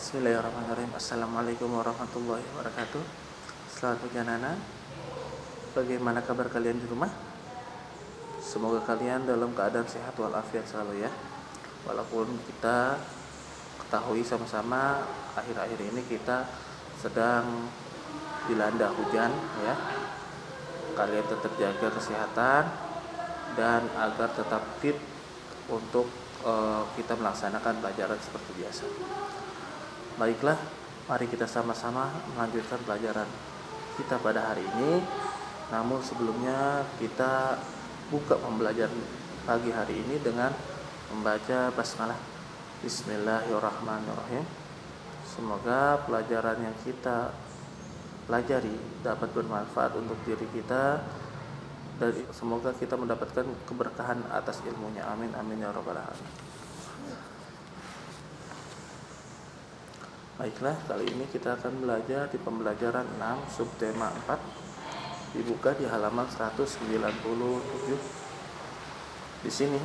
Bismillahirrahmanirrahim. Assalamualaikum warahmatullahi wabarakatuh. Selamat pagi anak-anak. Bagaimana kabar kalian di rumah? Semoga kalian dalam keadaan sehat walafiat selalu ya. Walaupun kita ketahui sama-sama akhir-akhir ini kita sedang dilanda hujan ya. Kalian tetap jaga kesehatan dan agar tetap fit untuk kita melaksanakan pelajaran seperti biasa. Baiklah, mari kita sama-sama melanjutkan pelajaran kita pada hari ini. Namun sebelumnya kita buka pembelajaran pagi hari ini dengan membaca basmalah. Bismillahirrahmanirrahim. Semoga pelajaran yang kita pelajari dapat bermanfaat untuk diri kita dan semoga kita mendapatkan keberkahan atas ilmunya. Amin amin ya rabbal alamin. Baiklah, kali ini kita akan belajar di pembelajaran 6 subtema 4. Dibuka di halaman 197. Di sini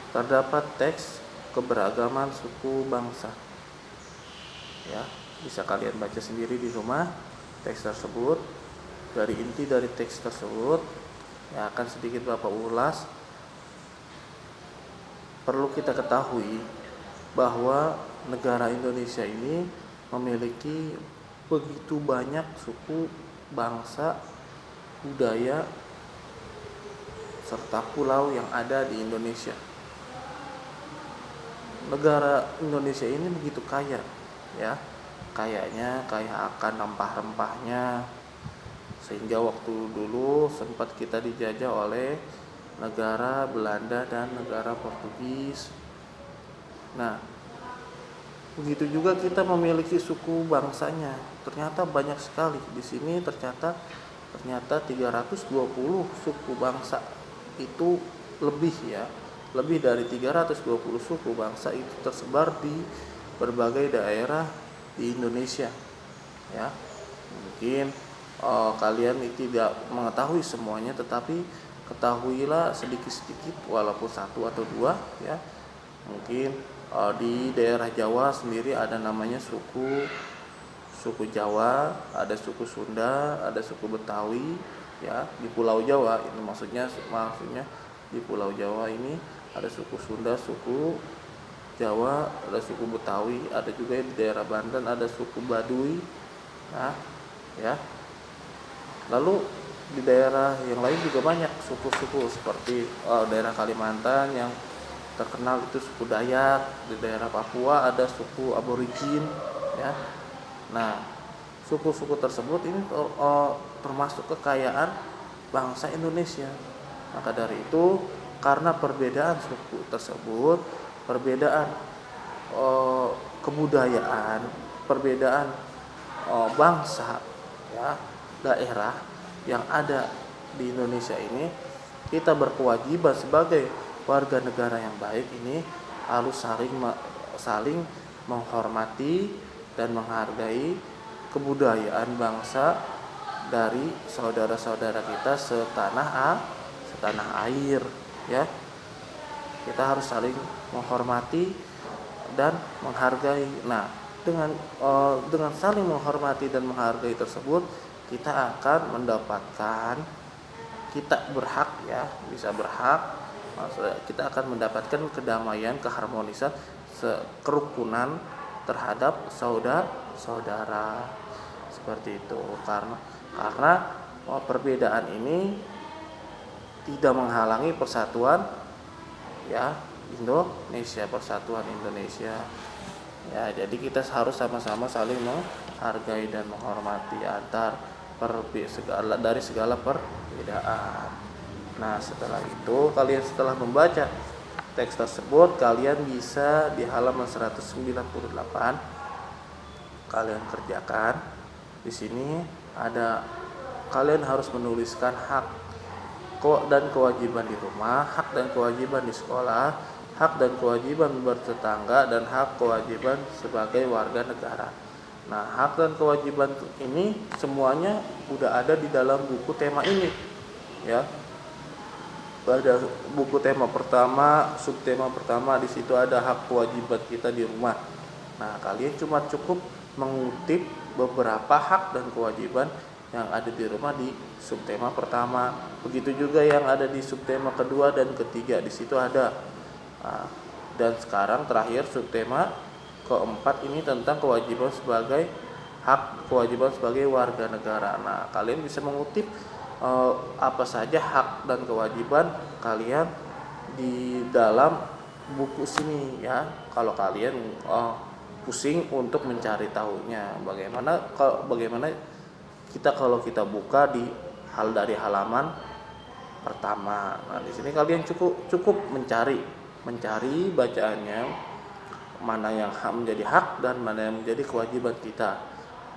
terdapat teks keberagaman suku bangsa. Ya, bisa kalian baca sendiri di rumah teks tersebut. Dari inti dari teks tersebut yang akan sedikit Bapak ulas. Perlu kita ketahui bahwa negara Indonesia ini memiliki begitu banyak suku, bangsa, budaya, serta pulau yang ada di Indonesia. Negara Indonesia ini begitu kaya, ya, kaya akan rempah-rempahnya, sehingga waktu dulu sempat kita dijajah oleh negara Belanda dan negara Portugis. Nah, begitu juga kita memiliki suku bangsanya. Ternyata banyak sekali. Di sini ternyata 320 suku bangsa itu lebih ya. Lebih dari 320 suku bangsa itu tersebar di berbagai daerah di Indonesia. Ya. Mungkin kalian tidak mengetahui semuanya, tetapi ketahuilah sedikit-sedikit walaupun satu atau dua ya. Mungkin di daerah Jawa sendiri ada namanya suku Jawa, ada suku Sunda, ada suku Betawi ya. Di Pulau Jawa ini maksudnya di Pulau Jawa ini ada suku Sunda, suku Jawa, ada suku Betawi, ada juga di daerah Banten ada suku Baduy. Nah, ya. Lalu di daerah yang lain juga banyak suku-suku seperti daerah Kalimantan yang terkenal itu suku Dayak, di daerah Papua ada suku Aborigin ya. Nah, suku-suku tersebut ini termasuk kekayaan bangsa Indonesia. Maka dari itu, karena perbedaan suku tersebut, perbedaan kebudayaan, perbedaan bangsa ya, daerah yang ada di Indonesia ini, kita berkewajiban sebagai warga negara yang baik ini harus saling menghormati dan menghargai kebudayaan bangsa dari saudara-saudara kita setanah air ya. Kita harus saling menghormati dan menghargai. Nah, dengan saling menghormati dan menghargai tersebut kita akan mendapatkan, kita berhak ya, bisa berhak, maksudnya kita akan mendapatkan kedamaian, keharmonisan, kerukunan terhadap saudara seperti itu. Karena perbedaan ini tidak menghalangi persatuan ya Indonesia, persatuan Indonesia. Ya, jadi kita harus sama-sama saling menghargai dan menghormati dari segala perbedaan. Nah, setelah itu setelah membaca teks tersebut, kalian bisa di halaman 198 kalian kerjakan. Di sini ada kalian harus menuliskan hak dan kewajiban di rumah, hak dan kewajiban di sekolah, hak dan kewajiban bertetangga, dan hak kewajiban sebagai warga negara. Nah, hak dan kewajiban ini semuanya udah ada di dalam buku tema ini ya. Pada buku tema pertama, subtema pertama, di situ ada hak kewajiban kita di rumah. Nah, kalian cuma cukup mengutip beberapa hak dan kewajiban yang ada di rumah di subtema pertama. Begitu juga yang ada di subtema kedua dan ketiga, di situ ada. Nah, dan sekarang terakhir subtema keempat ini tentang kewajiban sebagai kewajiban sebagai warga negara. Nah, kalian bisa mengutip apa saja hak dan kewajiban kalian di dalam buku sini ya. Kalau kalian pusing untuk mencari tahunya, bagaimana kalau kita buka dari halaman pertama. Nah, di sini kalian cukup mencari bacaannya, mana yang menjadi hak dan mana yang menjadi kewajiban kita,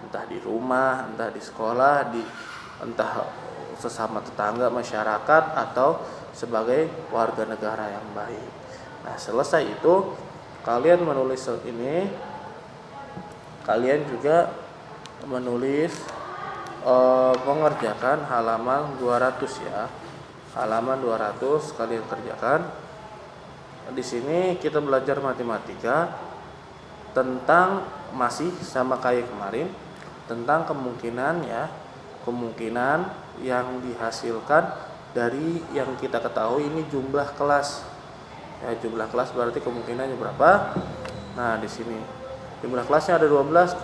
entah di rumah, entah di sekolah, entah sesama tetangga, masyarakat, atau sebagai warga negara yang baik. Nah, selesai itu kalian menulis ini, kalian juga menulis mengerjakan halaman 200 ya. Halaman 200 kalian kerjakan. Di sini kita belajar matematika tentang, masih sama kayak kemarin, tentang kemungkinan yang dihasilkan dari yang kita ketahui ini jumlah kelas. Ya, jumlah kelas berarti kemungkinannya berapa? Nah, di sini jumlah kelasnya ada 12,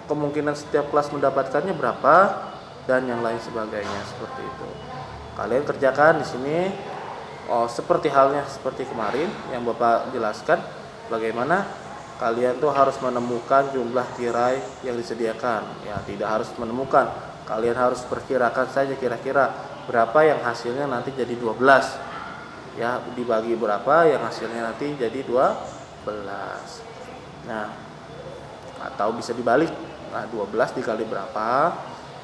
kemungkinan setiap kelas mendapatkannya berapa dan yang lain sebagainya, seperti itu. Kalian kerjakan di sini seperti kemarin yang Bapak jelaskan, bagaimana kalian tuh harus menemukan jumlah tirai yang disediakan. Ya, tidak harus menemukan, kalian harus perkirakan saja kira-kira berapa yang hasilnya nanti jadi 12. Ya, dibagi berapa yang hasilnya nanti jadi 12. Nah, atau bisa dibalik. Nah, 12 dikali berapa?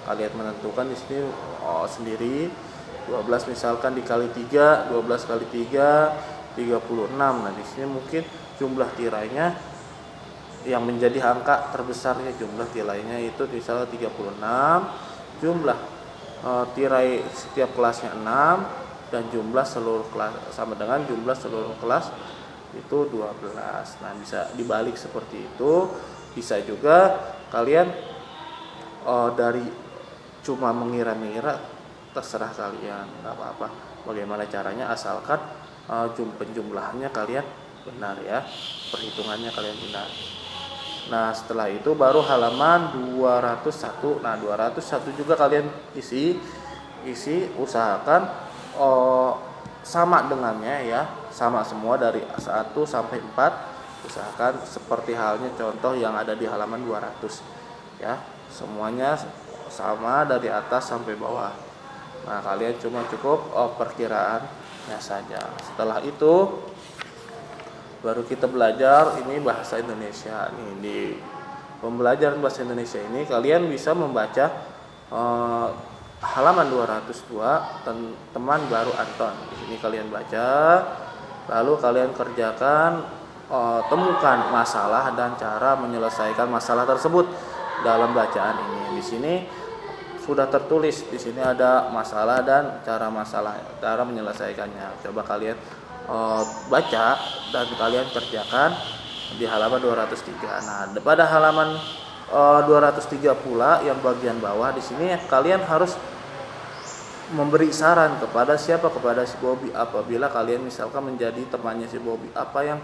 Kalian menentukan di sini sendiri. 12 misalkan dikali 3, 12 kali 3 36. Nah, di sini mungkin jumlah tirainya yang menjadi angka terbesarnya, jumlah tirainya itu misalnya 36, jumlah tirai setiap kelasnya 6, dan jumlah seluruh kelas sama dengan jumlah seluruh kelas itu 12. Nah, bisa dibalik seperti itu. Bisa juga kalian dari cuma mengira-ngira, terserah kalian, nggak apa-apa bagaimana caranya, asalkan penjumlahannya kalian benar ya, perhitungannya kalian benar. Nah, setelah itu baru halaman 201. Nah, 201 juga kalian isi usahakan sama dengannya ya, sama semua dari 1 sampai 4. Usahakan seperti halnya contoh yang ada di halaman 200 ya, semuanya sama dari atas sampai bawah. Nah, kalian cuma cukup perkiraannya saja. Setelah itu baru kita belajar ini bahasa Indonesia. Nih, di pembelajaran bahasa Indonesia ini kalian bisa membaca halaman 202 teman baru Anton. Di sini kalian baca, lalu kalian kerjakan, temukan masalah dan cara menyelesaikan masalah tersebut dalam bacaan ini. Di sini sudah tertulis, di sini ada masalah dan cara menyelesaikannya. Coba kalian baca dan kalian kerjakan di halaman 203. Nah, pada halaman 203 pula yang bagian bawah, di sini kalian harus memberi saran kepada si Bobby. Apabila kalian misalkan menjadi temannya si Bobby, apa yang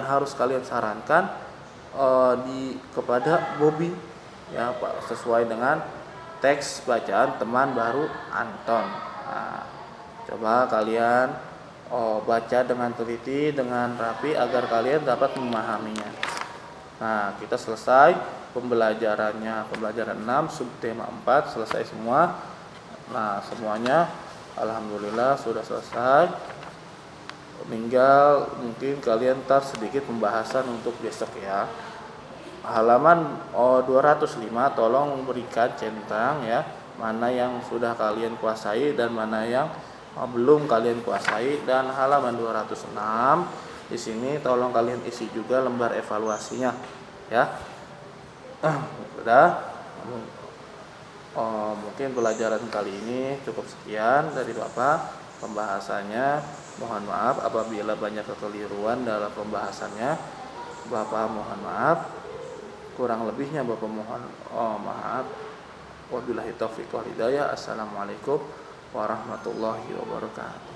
harus kalian sarankan kepada Bobby ya, Pak, sesuai dengan teks bacaan teman baru Anton. Nah, coba kalian baca dengan teliti, dengan rapi, agar kalian dapat memahaminya. Nah, kita selesai pembelajaran 6 subtema 4 selesai semua. Nah, semuanya alhamdulillah sudah selesai. Tinggal mungkin kalian sedikit pembahasan untuk besok ya. Halaman 205 tolong berikan centang ya, mana yang sudah kalian kuasai dan mana yang belum kalian kuasai. Dan halaman 206 di sini tolong kalian isi juga lembar evaluasinya ya. Sudah. Mungkin pelajaran kali ini cukup sekian dari Bapak pembahasannya. Mohon maaf apabila banyak kekeliruan dalam pembahasannya. Bapak mohon maaf. Kurang lebihnya Bapak mohon maaf. Wabillahi taufiq wal hidayah. Assalamualaikum warahmatullahi wabarakatuh.